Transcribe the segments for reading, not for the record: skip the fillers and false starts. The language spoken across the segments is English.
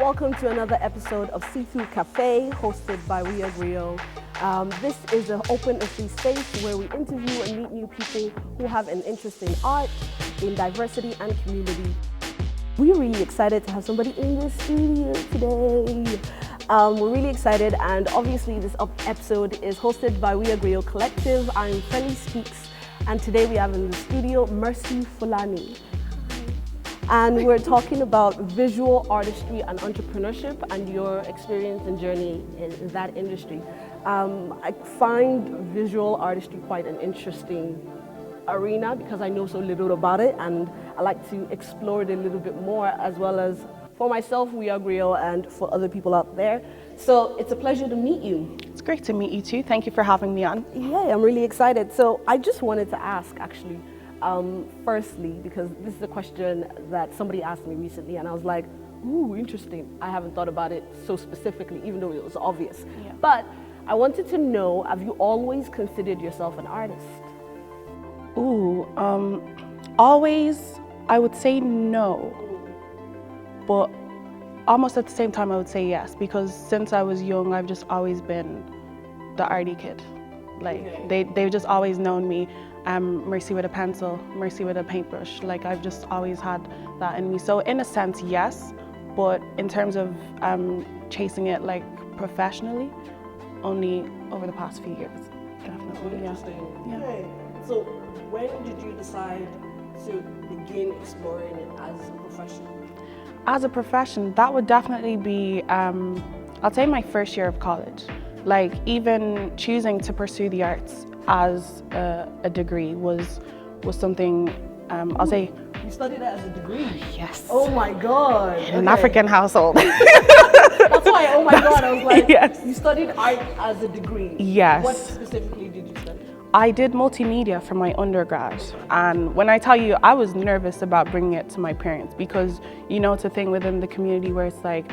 welcome to another episode of Seafood Café, hosted by We Agrio. This is an open and free space where we interview and meet new people who have an interest in art, in diversity and community. We're really excited to have somebody in the studio today. We're really excited, and obviously this episode is hosted by We Agrio Collective. I'm Feli Speaks, and today we have in the studio Mercy Fulani. And we're talking about visual artistry and entrepreneurship and your experience and journey in that industry. I find visual artistry quite an interesting arena because I know so little about it, and I like to explore it a little bit more, as well as for myself, We Agrio, and for other people out there. So it's a pleasure to meet you. It's great to meet you too. Thank you for having me on. Yeah, I'm really excited. So I just wanted to ask, actually, firstly, because this is a question that somebody asked me recently, and I was like, ooh, interesting. I haven't thought about it so specifically, even though it was obvious. Yeah. But I wanted to know, have you always considered yourself an artist? Ooh, always, I would say no, but almost at the same time I would say yes, because since I was young, I've just always been the arty kid. Like, they've just always known me. Mercy with a pencil, Mercy with a paintbrush. Like, I've just always had that in me. So in a sense, yes, but in terms of chasing it like professionally, only over the past few years, definitely. Interesting. Yeah. Okay. So when did you decide to begin exploring it as a profession? As a profession, that would definitely be, I'll say my first year of college. Like, even choosing to pursue the arts as a degree was something, I'll say. You studied that as a degree? Yes. Oh my God. In an African household. That's why, oh my God, I was like, yes. You studied art as a degree? Yes. What specifically did you study? I did multimedia for my undergrad, and when I tell you, I was nervous about bringing it to my parents, because, you know, it's a thing within the community where it's like,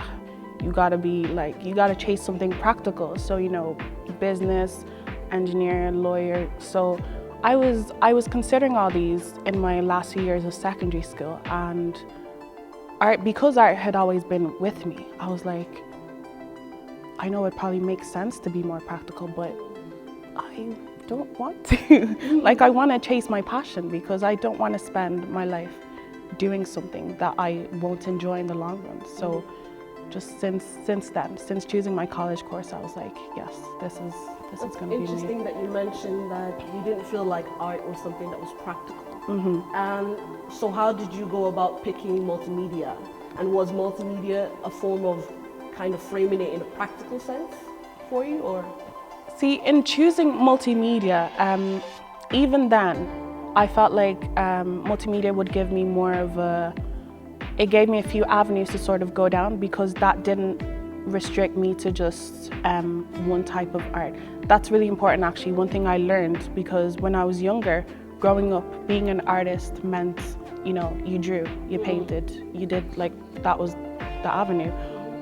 you gotta chase something practical. So, you know, business, engineer, lawyer. So I was considering all these in my last few years of secondary school, and because art had always been with me, I was like, I know it probably makes sense to be more practical, but I don't want to. Like, I want to chase my passion, because I don't want to spend my life doing something that I won't enjoy in the long run. So just since choosing my college course, I was like, yes, this is going to be me. Interesting that you mentioned that you didn't feel like art was something that was practical. Mm-hmm. And so how did you go about picking multimedia? And was multimedia a form of kind of framing it in a practical sense for you, or? See, in choosing multimedia, even then, I felt like multimedia would give me more of it gave me a few avenues to sort of go down, because that didn't restrict me to just one type of art. That's really important, actually. One thing I learned, because when I was younger, growing up, being an artist meant, you know, you drew, you painted, you did, like, that was the avenue.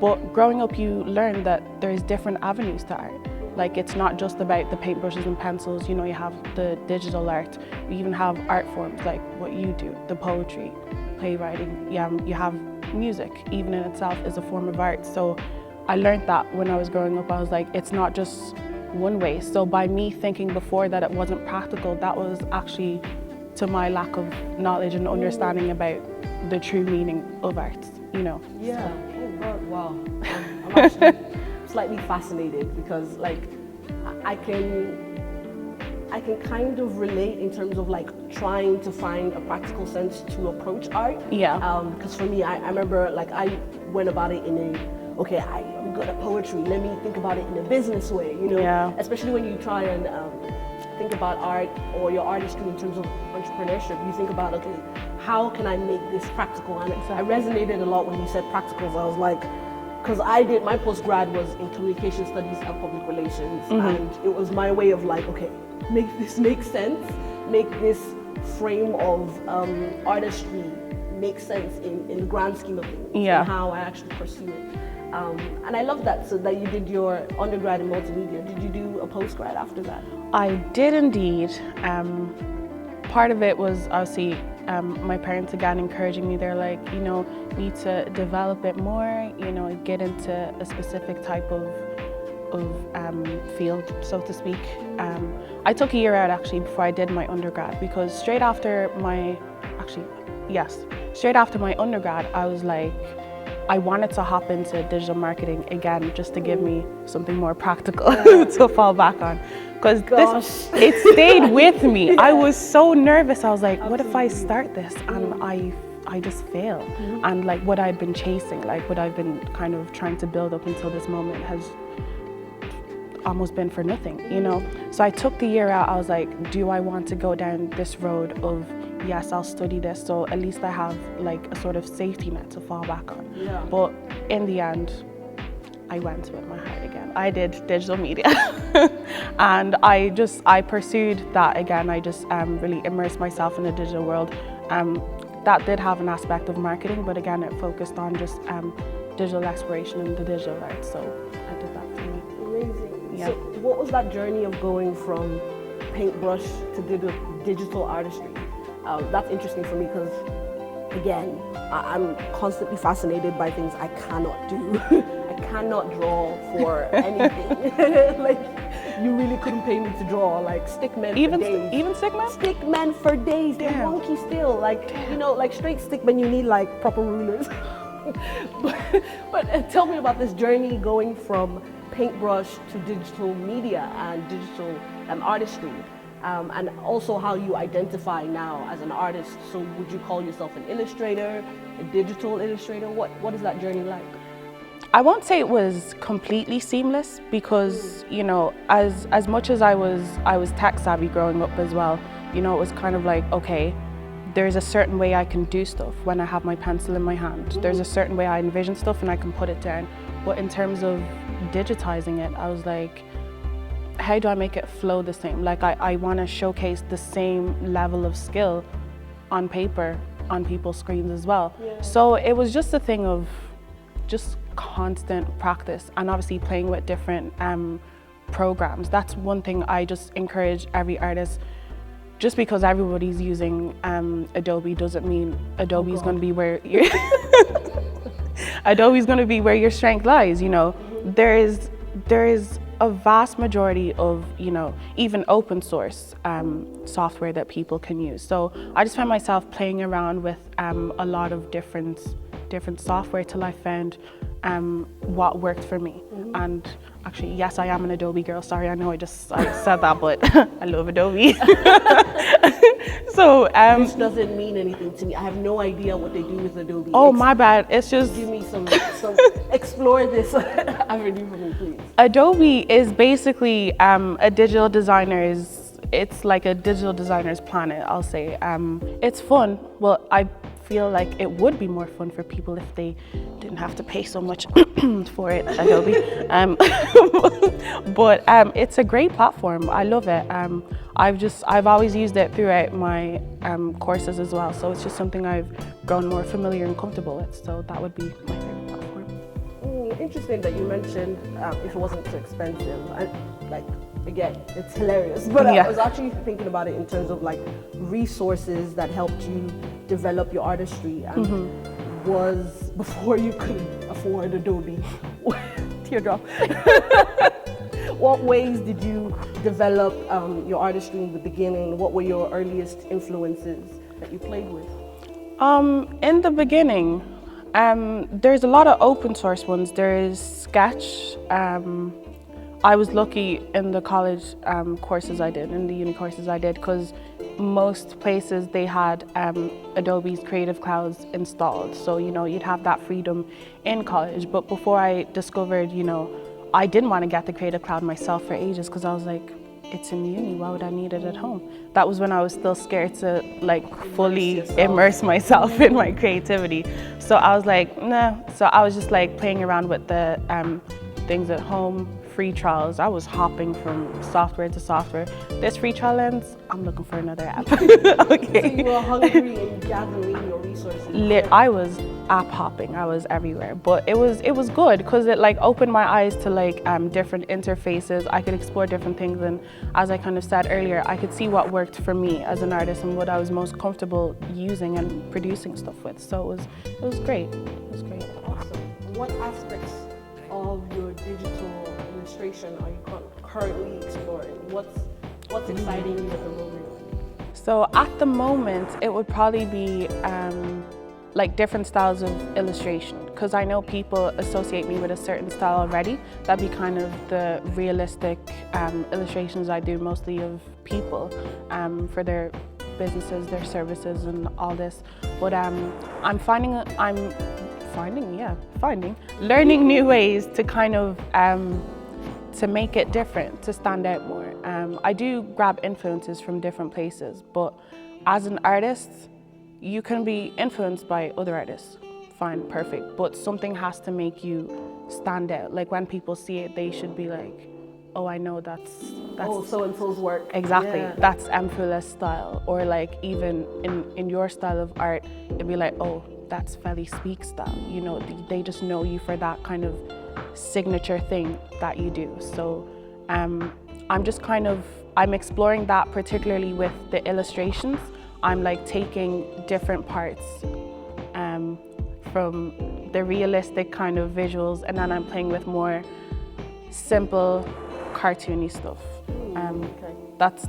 But growing up, you learn that there's different avenues to art. Like, it's not just about the paintbrushes and pencils, you know, you have the digital art, you even have art forms like what you do, the poetry, playwriting, you have music, even in itself is a form of art. So I learned that when I was growing up. I was like, it's not just one way. So by me thinking before that it wasn't practical, that was actually to my lack of knowledge and understanding about the true meaning of art, you know. Yeah. So. Oh God, wow. I'm actually slightly fascinated, because, like, I can kind of relate in terms of, like, trying to find a practical sense to approach art. Yeah. Because for me, I remember, like, I went about it in I'm good at poetry, let me think about it in a business way, you know? Yeah. Especially when you try and think about art or your artistry in terms of entrepreneurship, you think about, okay, how can I make this practical? And I resonated a lot when you said practicals. I was like, because my postgrad was in communication studies and public relations, and it was my way of, like, okay, make this make sense, make this frame of artistry make sense in the grand scheme of things, and how I actually pursue it. And I love that. So that you did your undergrad in multimedia. Did you do a postgrad after that? I did indeed. part of it was obviously my parents again encouraging me. They're like, you know, need to develop it more, you know, get into a specific type of field, so to speak. I took a year out actually before I did my undergrad, because straight after my undergrad, I was like, I wanted to hop into digital marketing again, just to give me something more practical to fall back on. Because it stayed with me. Yeah. I was so nervous. I was like, what if I start this and I just fail? And like what I've been chasing, like what I've been kind of trying to build up until this moment has almost been for nothing, you know? So I took the year out. I was like, do I want to go down this road of, yes, I'll study this, so at least I have like a sort of safety net to fall back on. Yeah. But in the end, I went with my heart again. I did digital media and I pursued that again. I just really immersed myself in the digital world. That did have an aspect of marketing, but again, it focused on just digital exploration and the digital art. So I did that for me. Amazing. Yeah. So what was that journey of going from paintbrush to digital artistry? That's interesting for me because, again, I'm constantly fascinated by things I cannot do. I cannot draw for anything. Like, you really couldn't pay me to draw, like stickmen for days. Even stickmen? Stickmen for days. They're wonky still. Like, you know, like straight stickmen, you need like proper rulers. but tell me about this journey going from paintbrush to digital media and digital artistry. And also how you identify now as an artist. So would you call yourself an illustrator, a digital illustrator? What is that journey like? I won't say it was completely seamless because, you know, as much as I was tech savvy growing up as well, you know, it was kind of like, okay, there's a certain way I can do stuff when I have my pencil in my hand. There's a certain way I envision stuff and I can put it down. But in terms of digitizing it, I was like, how do I make it flow the same? Like I want to showcase the same level of skill on paper, on people's screens as well. Yeah. So it was just a thing of just constant practice and obviously playing with different programs. That's one thing I just encourage every artist. Just because everybody's using Adobe doesn't mean Adobe's going to be where your Adobe's going to be where your strength lies. You know, there is a vast majority of, you know, even open source software that people can use. So I just found myself playing around with a lot of different software till I found what worked for me. And actually, yes, I am an Adobe girl. Sorry, I know I said that, but I love Adobe. So this doesn't mean anything to me. I have no idea what they do with Adobe. Oh, my bad. It's just give me some explore this avenue for me, please. Adobe is basically a digital designer's. It's like a digital designer's planet, I'll say. It's fun. Well, I feel like it would be more fun for people if they didn't have to pay so much for it, Adobe. But it's a great platform. I love it. I've always used it throughout my courses as well. So it's just something I've grown more familiar and comfortable with. So that would be my favorite platform. Interesting that you mentioned if it wasn't too expensive. Like, again, it's hilarious. But I was actually thinking about it in terms of like resources that helped you develop your artistry and was before you could afford Adobe. Teardrop. What ways did you develop your artistry in the beginning? What were your earliest influences that you played with? In the beginning, there's a lot of open source ones. There is Sketch. I was lucky in the college courses I did, in the uni courses I did, because most places they had Adobe's Creative Clouds installed. So, you know, you'd have that freedom in college. But before I discovered, you know, I didn't want to get the Creative Cloud myself for ages because I was like, it's in uni, why would I need it at home? That was when I was still scared to like fully immerse myself in my creativity. So I was like, nah. So I was just like playing around with the things at home, free trials. I was hopping from software to software. This free trial ends, I'm looking for another app. Okay. So you were hungry and gathering your resources. I was app hopping. I was everywhere, but it was good because it like opened my eyes to like different interfaces. I could explore different things, and as I kind of said earlier, I could see what worked for me as an artist and what I was most comfortable using and producing stuff with. So it was great. It was great. Awesome. What aspects of your digital illustration are you currently exploring? What's exciting you at the moment? So at the moment, it would probably be like different styles of illustration, because I know people associate me with a certain style already. That'd be kind of the realistic illustrations I do, mostly of people for their businesses, their services, and all this. But I'm learning new ways to kind of to make it different, to stand out more. I do grab influences from different places, but as an artist, you can be influenced by other artists. Fine, perfect, but something has to make you stand out. Like when people see it, they should be like, oh, I know that's so and so's work. Exactly, yeah. That's MFula's style. Or like even in your style of art, it'd be like, oh, that's Felly Speak style. You know, they just know you for that kind of signature thing that you do. So I'm exploring that, particularly with the illustrations. I'm like taking different parts from the realistic kind of visuals, and then I'm playing with more simple, cartoony stuff. Okay.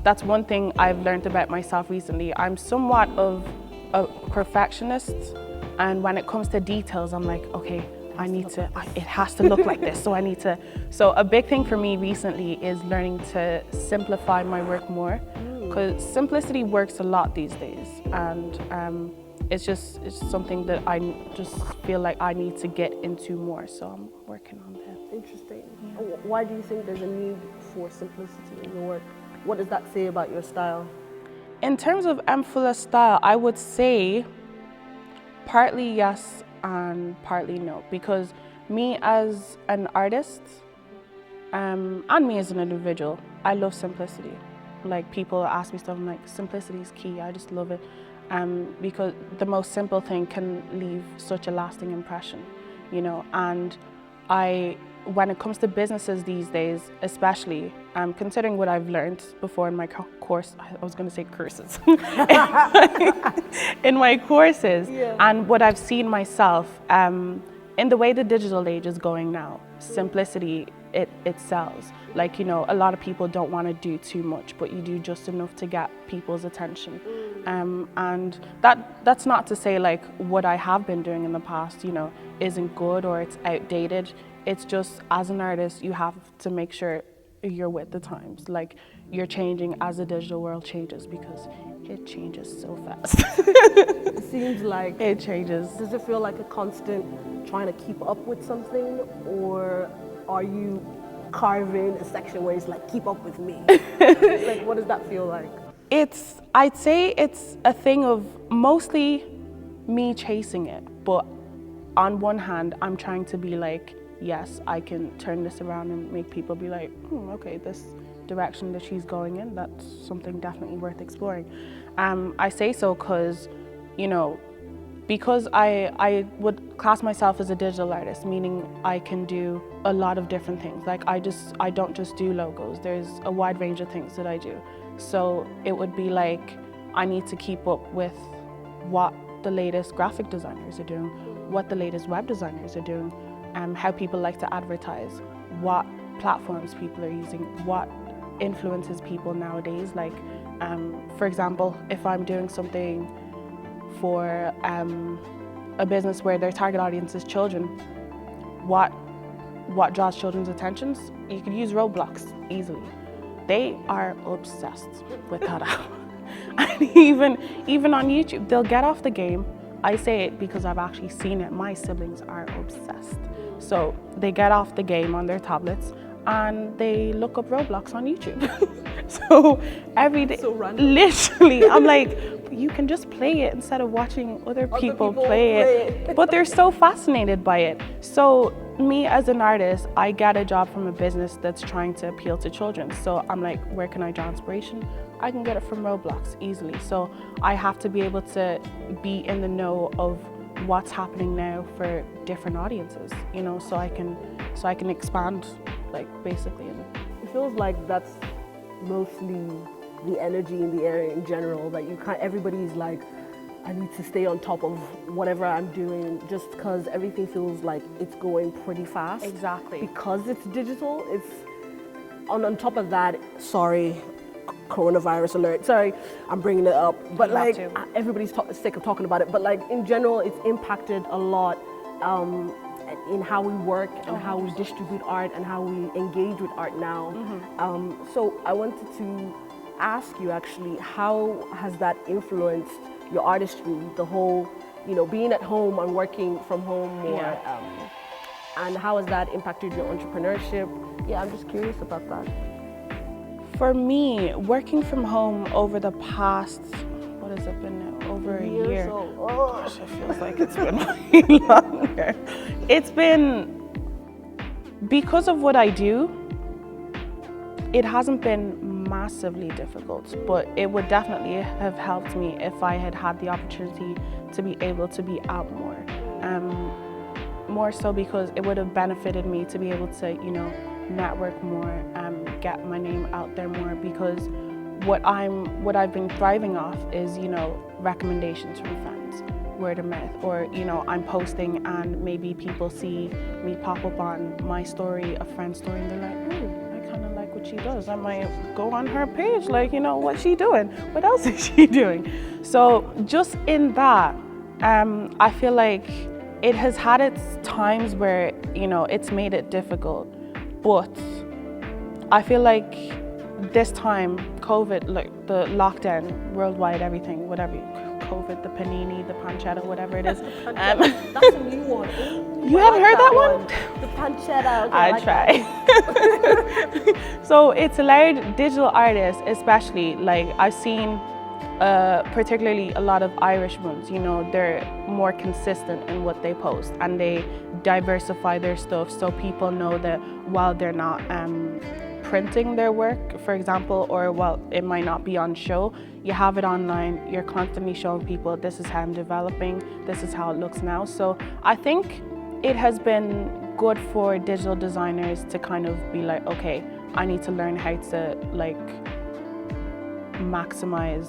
That's one thing I've learned about myself recently. I'm somewhat of a perfectionist, and when it comes to details, I'm like, okay, it has to look like this, so a big thing for me recently is learning to simplify my work more, because simplicity works a lot these days, and it's something that I just feel like I need to get into more, so I'm working on that. Interesting. Yeah. Why do you think there's a need for simplicity in your work? What does that say about your style? In terms of MFula style, I would say partly yes and partly no, because me as an artist and me as an individual, I love simplicity. Like people ask me stuff, I'm like, simplicity is key. I just love it, because the most simple thing can leave such a lasting impression, you know. And when it comes to businesses these days, especially, considering what I've learned before in my course, I was going to say curses, in my courses, yeah. And what I've seen myself, in the way the digital age is going now, simplicity, it sells. Like, you know, a lot of people don't want to do too much, but you do just enough to get people's attention. And that's not to say like what I have been doing in the past, you know, isn't good or it's outdated. It's just, as an artist, you have to make sure you're with the times. Like, you're changing as the digital world changes, because it changes so fast. It seems like it changes. Does it feel like a constant trying to keep up with something, or are you carving a section where it's like, keep up with me? Like, what does that feel like? I'd say it's a thing of mostly me chasing it, but on one hand, I'm trying to be like, yes, I can turn this around and make people be like, okay, this direction that she's going in, that's something definitely worth exploring. I say so because, you know, because I would class myself as a digital artist, meaning I can do a lot of different things. Like I don't just do logos. There's a wide range of things that I do. So it would be like, I need to keep up with what the latest graphic designers are doing, what the latest web designers are doing, how people like to advertise, what platforms people are using, what influences people nowadays. Like, for example, if I'm doing something for a business where their target audience is children, what draws children's attentions? You could use Roblox easily. They are obsessed with that app. And even on YouTube, they'll get off the game. I say it because I've actually seen it. My siblings are obsessed. So they get off the game on their tablets and they look up Roblox on YouTube. So every day, so random. Literally, I'm like, you can just play it instead of watching other people play it. But they're so fascinated by it. So me as an artist, I get a job from a business that's trying to appeal to children. So I'm like, where can I draw inspiration? I can get it from Roblox easily. So I have to be able to be in the know of what's happening now for different audiences, you know, so I can expand, like, basically. It feels like that's mostly the energy in the area in general, that everybody's like, I need to stay on top of whatever I'm doing, just because everything feels like it's going pretty fast. Exactly. Because it's digital, it's on top of that, sorry, coronavirus alert, sorry, I'm bringing it up, but like everybody's sick of talking about it, but like in general, it's impacted a lot in how we work and how we distribute art and how we engage with art now. So I wanted to ask you, actually, how has that influenced your artistry, the whole, you know, being at home and working from home more, and how has that impacted your entrepreneurship? Yeah, I'm just curious about that. For me, working from home over the past, what has it been now? Over a year. Gosh, it feels like it's been way longer. It's been, because of what I do, it hasn't been massively difficult, but it would definitely have helped me if I had had the opportunity to be able to be out more. More so because it would have benefited me to be able to, you know, network more, get my name out there more, because what I've been thriving off is, you know, recommendations from friends, word of mouth, or, you know, I'm posting and maybe people see me pop up on my story, a friend's story, and they're like, oh, I kind of like what she does. I might go on her page, like, you know, what's she doing? What else is she doing? So just in that, I feel like it has had its times where, you know, it's made it difficult, but I feel like this time, COVID, like the lockdown, worldwide, everything, whatever, COVID, the panini, the pancetta, whatever it is. That's a new one. You haven't heard that one? The pancetta. Okay, I try. So it's allowed digital artists, especially, like I've seen particularly a lot of Irish ones, you know, they're more consistent in what they post and they diversify their stuff so people know that while they're not printing their work, for example, or while it might not be on show, you have it online, you're constantly showing people this is how I'm developing, this is how it looks now. So I think it has been good for digital designers to kind of be like, okay, I need to learn how to like maximize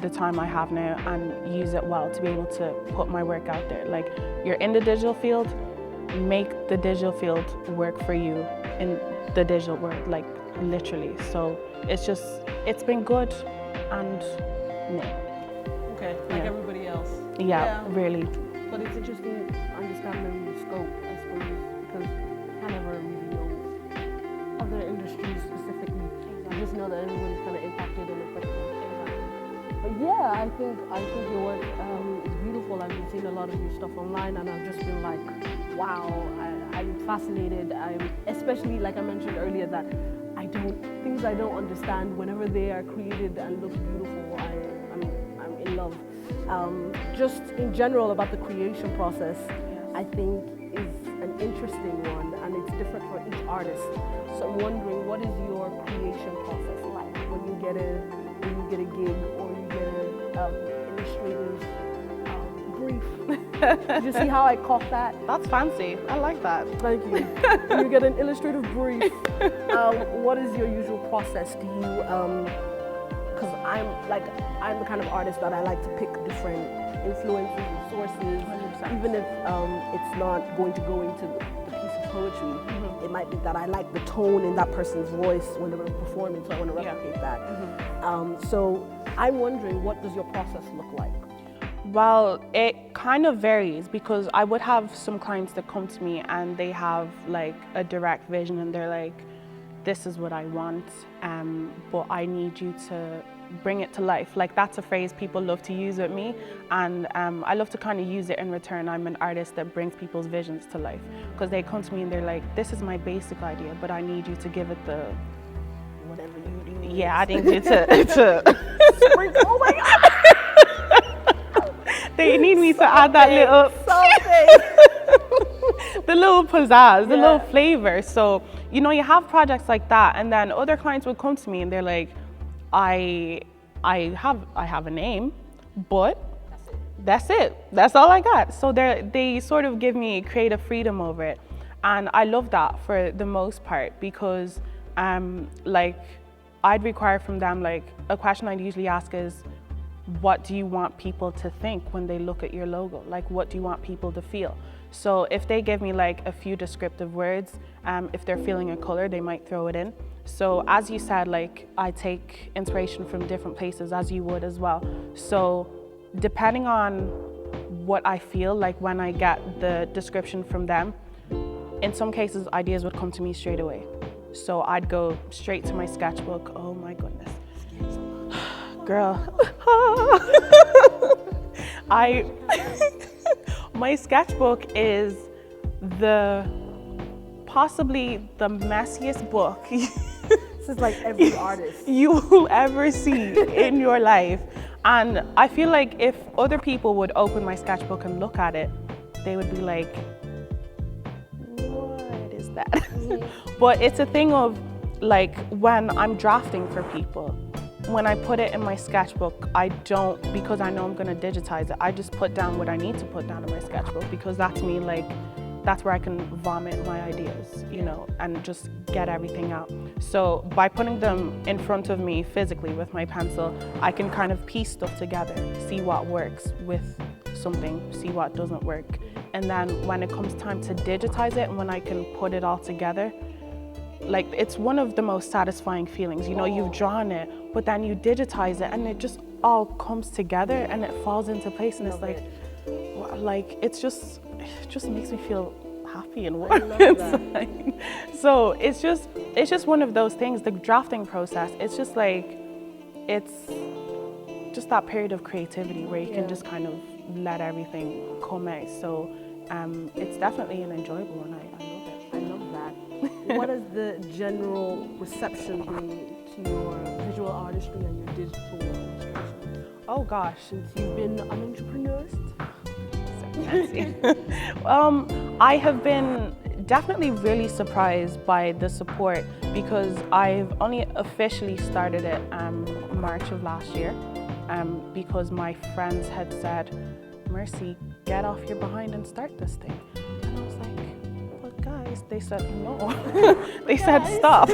the time I have now and use it well to be able to put my work out there. Like, you're in the digital field, make the digital field work for you in the digital world, like literally. So it's been good and okay, like everybody else. Yeah, really. But it's interesting understanding the scope, I suppose, because I never really know other industries specifically. I just know that everyone's kind of impacted and affected. But yeah, I think your work is beautiful. I've been seeing a lot of your stuff online, and I've just been like, wow, I'm fascinated. Especially, like I mentioned earlier, that things I don't understand, whenever they are created and look beautiful, I'm in love. Just in general about the creation process, I think is an interesting one, and it's different for each artist. So I'm wondering, what is your creation process like when you get a gig or you get an illustrative brief? Did you see how I caught that? That's fancy. I like that. Thank you. You get an illustrative brief. What is your usual process? Do you, because I'm the kind of artist that I like to pick different influences and sources, 100%. Even if it's not going to go into the piece of poetry. It might be that I like the tone in that person's voice when they were performing, so I want to replicate that. So I'm wondering, what does your process look like? Well, it kind of varies, because I would have some clients that come to me and they have like a direct vision and they're like, this is what I want, but I need you to bring it to life. Like, that's a phrase people love to use with me, and I love to kind of use it in return. I'm an artist that brings people's visions to life, because they come to me and they're like, this is my basic idea, but I need you to give it the whatever you do. Yeah, I need you to sprinkle. Oh my God. need me to add that little the little pizzazz, the little flavor. So, you know, you have projects like that, and then other clients would come to me and they're like, I have a name, but that's it. That's all I got. So they sort of give me creative freedom over it. And I love that for the most part, because like I'd require from them, like a question I'd usually ask is, what do you want people to think when they look at your logo? Like, what do you want people to feel? So if they give me like a few descriptive words, if they're feeling a color, they might throw it in. So as you said, like I take inspiration from different places, as you would as well. So depending on what I feel, like when I get the description from them, in some cases ideas would come to me straight away. So I'd go straight to my sketchbook. Oh my goodness. Girl. My sketchbook is possibly the messiest book This is like every artist you will ever see in your life. And I feel like if other people would open my sketchbook and look at it, they would be like, what is that? But it's a thing of like when I'm drafting for people, when I put it in my sketchbook, I don't, because I know I'm gonna digitize it, I just put down what I need to put down in my sketchbook, because that's me, like, that's where I can vomit my ideas, you know, and just get everything out. So by putting them in front of me physically with my pencil, I can kind of piece stuff together, see what works with something, see what doesn't work. And then when it comes time to digitize it and when I can put it all together, like it's one of the most satisfying feelings. You know, you've drawn it, but then you digitize it and it just all comes together and it falls into place, and it's like it just makes me feel happy and warm inside. So it's just one of those things. The drafting process, it's just like, it's just that period of creativity where you can just kind of let everything come out. So it's definitely an enjoyable one. I love it. I love that. What has the general reception been to your visual artistry and your digital illustration? Oh gosh. Since you've been an entrepreneur? I have been definitely really surprised by the support, because I've only officially started it March of last year, because my friends had said, Mercy, get off your behind and start this thing. And I was like, but guys, they said no. They said stop.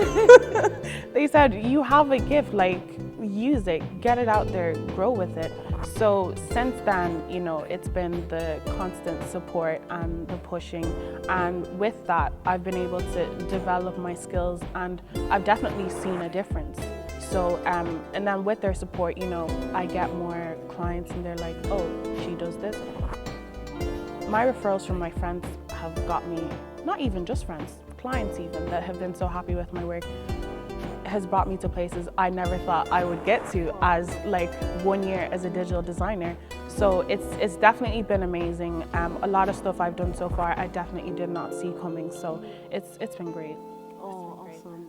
They said, you have a gift, like use it, get it out there, grow with it. So since then, you know, it's been the constant support and the pushing, and with that I've been able to develop my skills, and I've definitely seen a difference. So and then with their support, you know, I get more clients and they're like, oh, she does this. My referrals from my friends have got me, not even just friends, clients even, that have been so happy with my work, has brought me to places I never thought I would get to as like 1 year as a digital designer. So it's definitely been amazing. A lot of stuff I've done so far I definitely did not see coming, so it's been great. Oh, awesome.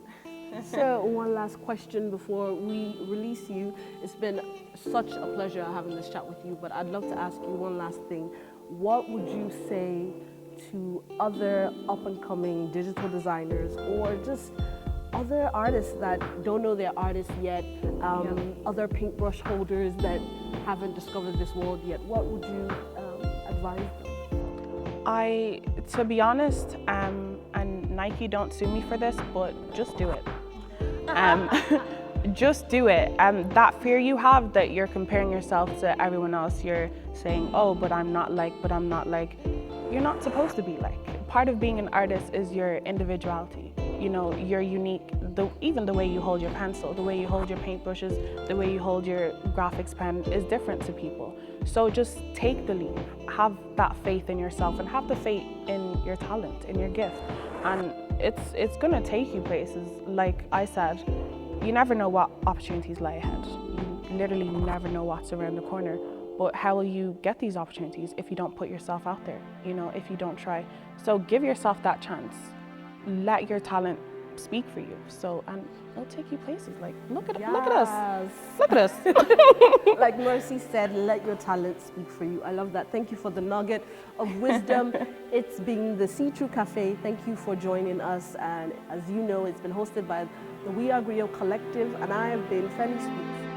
So one last question before we release you. It's been such a pleasure having this chat with you, but I'd love to ask you one last thing. What would you say to other up-and-coming digital designers, or just other artists that don't know they're artists yet, other paintbrush holders that haven't discovered this world yet? What would you advise them? To be honest, and Nike, don't sue me for this, but just do it. Just do it. That fear you have that you're comparing yourself to everyone else, you're saying, oh, but I'm not like, you're not supposed to be like. Part of being an artist is your individuality. You know, you're unique. Even the way you hold your pencil, the way you hold your paintbrushes, the way you hold your graphics pen is different to people. So just take the leap. Have that faith in yourself and have the faith in your talent, in your gift. And it's gonna take you places. Like I said, you never know what opportunities lie ahead. You literally never know what's around the corner. But how will you get these opportunities if you don't put yourself out there? You know, if you don't try. So give yourself that chance. Let your talent speak for you. So, and it'll take you places. Like, look at us. Yes. Look at us. Like Mercy said, let your talent speak for you. I love that. Thank you for the nugget of wisdom. It's been the See-Through Cafe. Thank you for joining us. And as you know, it's been hosted by the We Are Griot Collective, and I have been Feli Sweets.